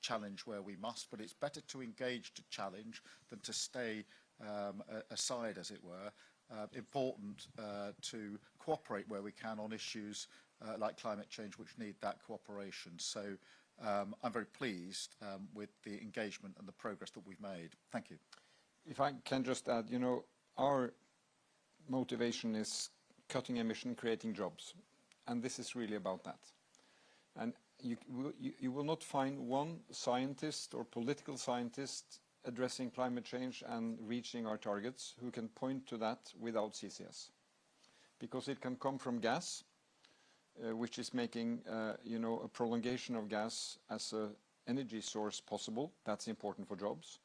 challenge where we must, but it's better to engage to challenge than to stay aside, as it were. Important to cooperate where we can on issues like climate change, which need that cooperation. So I'm very pleased with the engagement and the progress that we've made. Thank you. If I can just add, you know, our motivation is cutting emission, creating jobs. And this is really about that. And you will not find one scientist or political scientist addressing climate change and reaching our targets who can point to that without CCS. Because it can come from gas, which is making you know, a prolongation of gas as an energy source possible. That's important for jobs.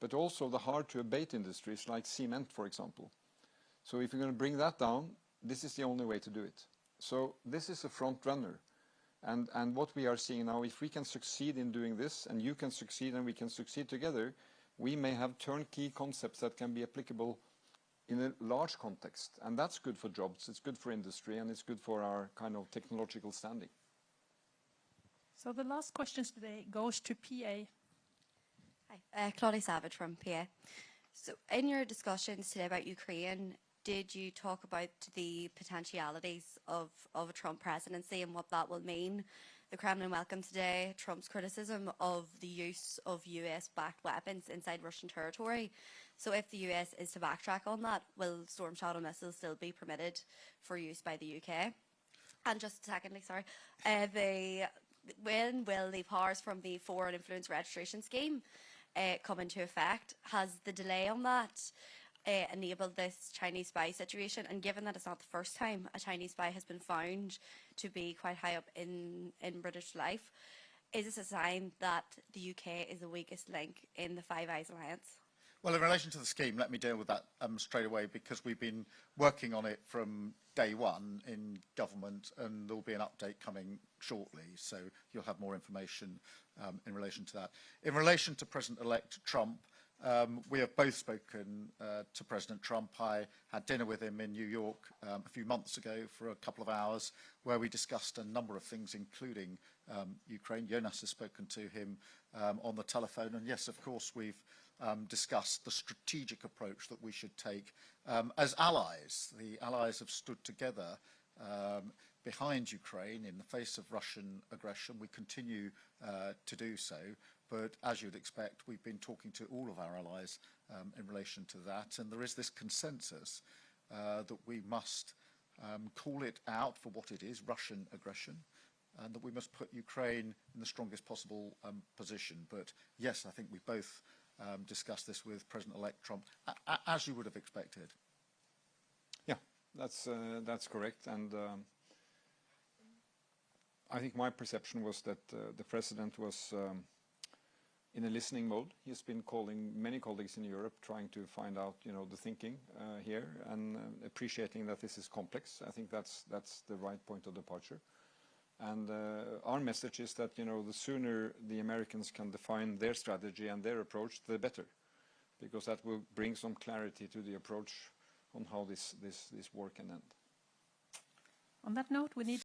But also the hard to abate industries like cement, for example. So if you're going to bring that down, this is the only way to do it. So this is a front runner. And what we are seeing now, if we can succeed in doing this, and you can succeed and we can succeed together, we may have turnkey concepts that can be applicable in a large context. And that's good for jobs, it's good for industry, and it's good for our kind of technological standing. So the last questions today goes to PA. Hi, Claudia Savage from PA. So in your discussions today about Ukraine, did you talk about the potentialities of a Trump presidency and what that will mean? The Kremlin welcomed today Trump's criticism of the use of US-backed weapons inside Russian territory. So if the US is to backtrack on that, will Storm Shadow missiles still be permitted for use by the UK? And just secondly, sorry, when will the powers from the Foreign Influence Registration Scheme come into effect? Has the delay on that enabled this Chinese spy situation? And given that it's not the first time a Chinese spy has been found to be quite high up in British life, is this a sign that the UK is the weakest link in the Five Eyes Alliance? Well, in relation to the scheme, let me deal with that straight away, because we've been working on it from day one in government, and there will be an update coming shortly, so you'll have more information in relation to that. In relation to President-elect Trump, we have both spoken to President Trump. I had dinner with him in New York a few months ago for a couple of hours, where we discussed a number of things, including Ukraine. Jonas has spoken to him on the telephone, and yes, of course, we've discussed the strategic approach that we should take as allies. The allies have stood together behind Ukraine in the face of Russian aggression. We continue to do so, but as you'd expect, we've been talking to all of our allies in relation to that, and there is this consensus that we must call it out for what it is, Russian aggression, and that we must put Ukraine in the strongest possible position. But yes, I think we both discussed this with President-elect Trump, as you would have expected. Yeah, that's correct. And I think my perception was that the President was in a listening mode. He's been calling many colleagues in Europe, trying to find out, you know, the thinking here, and appreciating that this is complex. I think that's the right point of departure. And our message is that, you know, the sooner the Americans can define their strategy and their approach, the better, because that will bring some clarity to the approach on how this war can end. On that note, we need